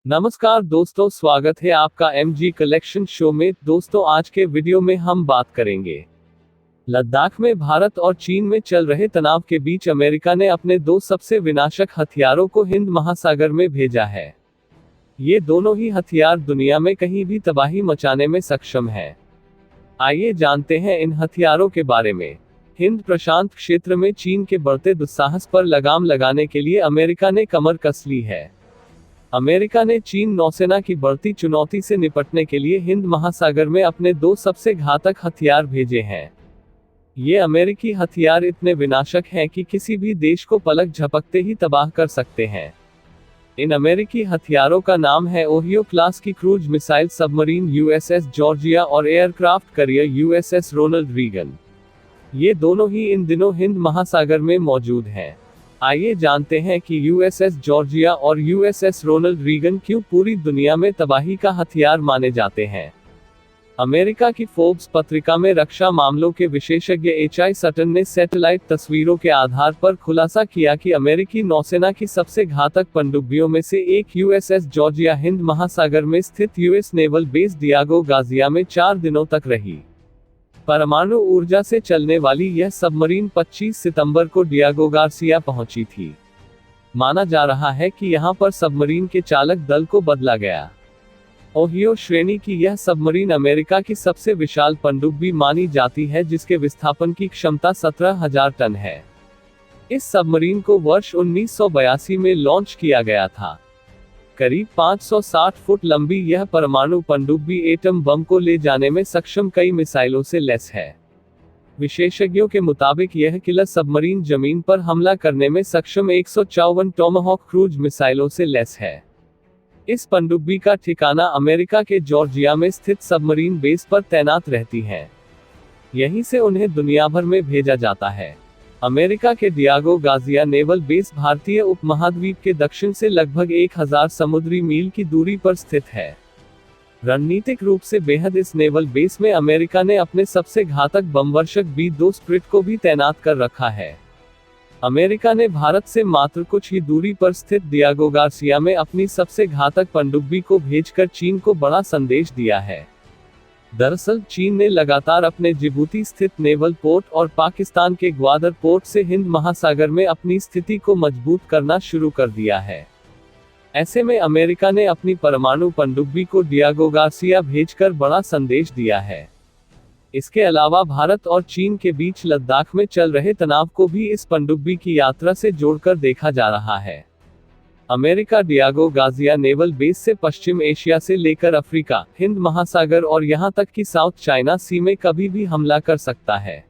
नमस्कार दोस्तों, स्वागत है आपका एमजी कलेक्शन शो में। दोस्तों, आज के वीडियो में हम बात करेंगे लद्दाख में भारत और चीन में चल रहे तनाव के बीच अमेरिका ने अपने दो सबसे विनाशक हथियारों को हिंद महासागर में भेजा है। ये दोनों ही हथियार दुनिया में कहीं भी तबाही मचाने में सक्षम हैं। आइए जानते हैं इन हथियारों के बारे में। हिंद प्रशांत क्षेत्र में चीन के बढ़ते दुस्साहस पर लगाम लगाने के लिए अमेरिका ने कमर कस ली है। अमेरिका ने चीन नौसेना की बढ़ती चुनौती से निपटने के लिए हिंद महासागर में अपने दो सबसे घातक हथियार भेजे हैं। ये अमेरिकी हथियार इतने विनाशक हैं कि किसी भी देश को पलक झपकते ही तबाह कर सकते हैं। इन अमेरिकी हथियारों का नाम है ओहियो क्लास की cruise missile submarine USS Georgia और aircraft carrier USS Ronald Reagan. ये दोनों ही इन दिनों हिंद महासागर में मौजूद हैं। आइए जानते हैं कि यूएसएस जॉर्जिया और यूएसएस रोनाल्ड रीगन क्यों पूरी दुनिया में तबाही का हथियार माने जाते हैं। अमेरिका की फोर्ब्स पत्रिका में रक्षा मामलों के विशेषज्ञ एच.आई. सटन ने सैटेलाइट तस्वीरों के आधार पर खुलासा किया कि अमेरिकी नौसेना की सबसे घातक पनडुब्बियों में से एक यूएसएस जॉर्जिया हिंद महासागर में स्थित US naval base Diego Garcia में 4 दिनों तक रही। परमाणु ऊर्जा से चलने वाली यह सबमरीन 25 सितंबर को डियागो गार्सिया पहुंची थी। माना जा रहा है कि यहां पर सबमरीन के चालक दल को बदला गया। ओहियो श्रेणी की यह सबमरीन अमेरिका की सबसे विशाल पनडुब्बी मानी जाती है, जिसके विस्थापन की क्षमता 17,000 टन है। इस सबमरीन को वर्ष 1982 में लॉन्च किया गया था। करीब 560 फुट लंबी यह परमाणु पनडुब्बी एटम बम को ले जाने में सक्षम कई मिसाइलों से लैस है। विशेषज्ञों के मुताबिक यह किलर सबमरीन जमीन पर हमला करने में सक्षम 154 टॉमाहॉक क्रूज मिसाइलों से लैस है। इस पनडुब्बी का ठिकाना अमेरिका के जॉर्जिया में स्थित सबमरीन बेस पर तैनात रहती है। यहीं से उन्हें दुनिया भर में भेजा जाता है। अमेरिका के डियागो गार्सिया नेवल बेस भारतीय उपमहाद्वीप के दक्षिण से लगभग 1000 समुद्री मील की दूरी पर स्थित है। रणनीतिक रूप से बेहद इस नेवल बेस में अमेरिका ने अपने सबसे घातक बमवर्षक B-2 स्प्रिट को भी तैनात कर रखा है। अमेरिका ने भारत से मात्र कुछ ही दूरी पर स्थित डियागो गार्सिया में अपनी सबसे घातक पनडुब्बी को भेजकर चीन को बड़ा संदेश दिया है। दरअसल चीन ने लगातार अपने जिबूती स्थित नेवल पोर्ट और पाकिस्तान के ग्वादर पोर्ट से हिंद महासागर में अपनी स्थिति को मजबूत करना शुरू कर दिया है। ऐसे में अमेरिका ने अपनी परमाणु पनडुब्बी को डियागो गार्सिया भेजकर बड़ा संदेश दिया है। इसके अलावा भारत और चीन के बीच लद्दाख में चल रहे तनाव को भी इस पनडुब्बी की यात्रा से जोड़कर देखा जा रहा है। America Diego Garcia naval base से पश्चिम एशिया से लेकर अफ्रीका, हिंद महासागर और यहां तक कि साउथ चाइना सी में कभी भी हमला कर सकता है।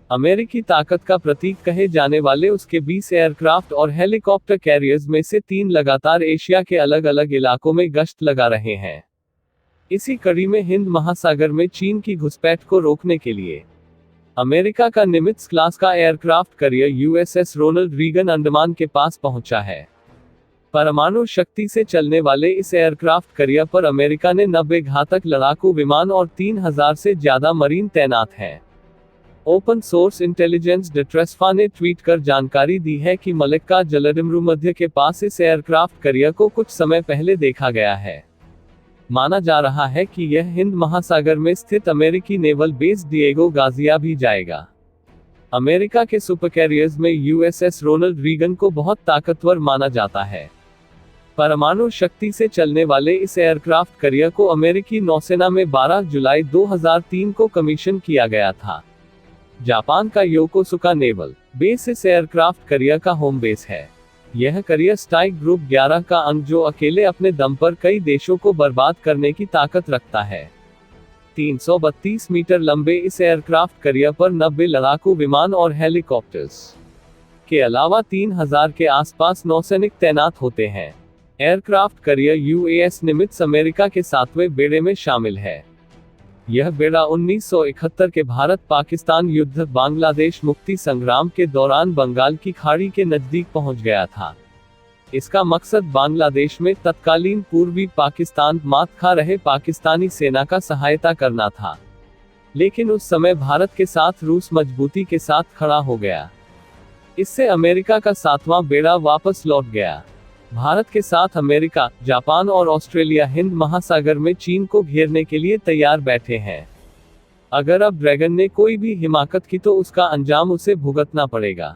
अमेरिकी ताकत का प्रतीक कहे जाने वाले उसके 20 एयरक्राफ्ट और हेलीकॉप्टर कैरियर्स में से 3 लगातार एशिया के अलग अलग इलाकों में गश्त लगा रहे हैं। इसी कड़ी में हिंद महासागर में चीन की घुसपैठ को रोकने के लिए अमेरिका का निमित्ज क्लास का aircraft carrier USS Ronald Reagan Andaman के पास पहुंचा है। परमाणु शक्ति से चलने वाले इस एयरक्राफ्ट कैरियर पर अमेरिका ने 90 घातक लड़ाकू विमान और 3000 से ज्यादा मरीन तैनात हैं। ओपन सोर्स इंटेलिजेंस डेट्रेसफा ने ट्वीट कर जानकारी दी है कि मलक्का जलदिमरुमध्य के पास इस एयरक्राफ्ट कैरियर को कुछ समय पहले देखा गया है। माना जा रहा है कि यह हिंद महासागर में स्थित अमेरिकी नेवल बेस डिएगो गार्सिया भी जाएगा। अमेरिका के सुपर कैरियर्स में यूएसएस रोनाल्ड रीगन को बहुत ताकतवर माना जाता है। परमाणु शक्ति से चलने वाले इस एयरक्राफ्ट कैरियर को अमेरिकी नौसेना में 12 जुलाई 2003 को कमीशन किया गया था। जापान का योकोसुका नेवल बेस इस एयरक्राफ्ट कैरियर का होम बेस है। यह कैरियर स्ट्राइक ग्रुप 11 का अंग जो अकेले अपने दम पर कई देशों को बर्बाद करने की ताकत रखता है। 332 मीटर लंबे इस एयरक्राफ्ट कैरियर पर 90 लड़ाकू विमान और हेलीकॉप्टर्स के अलावा 3000 के आसपास नौसैनिक तैनात होते हैं। एयरक्राफ्ट कैरियर यूएस निमित्ज अमेरिका के 7वें बेड़े में शामिल है। यह बेड़ा 1971 के भारत पाकिस्तान युद्ध बांग्लादेश मुक्ति संग्राम के दौरान बंगाल की खाड़ी के नजदीक पहुंच गया था। इसका मकसद बांग्लादेश में तत्कालीन पूर्वी पाकिस्तान मात खा रहे पाकिस्तानी सेना का सहायता करना था, लेकिन उस समय भारत के साथ रूस मजबूती के साथ खड़ा हो गया। इससे अमेरिका का 7वां बेड़ा वापस लौट गया। भारत के साथ अमेरिका, जापान और ऑस्ट्रेलिया हिंद महासागर में चीन को घेरने के लिए तैयार बैठे हैं। अगर अब ड्रैगन ने कोई भी हिमाकत की तो उसका अंजाम उसे भुगतना पड़ेगा।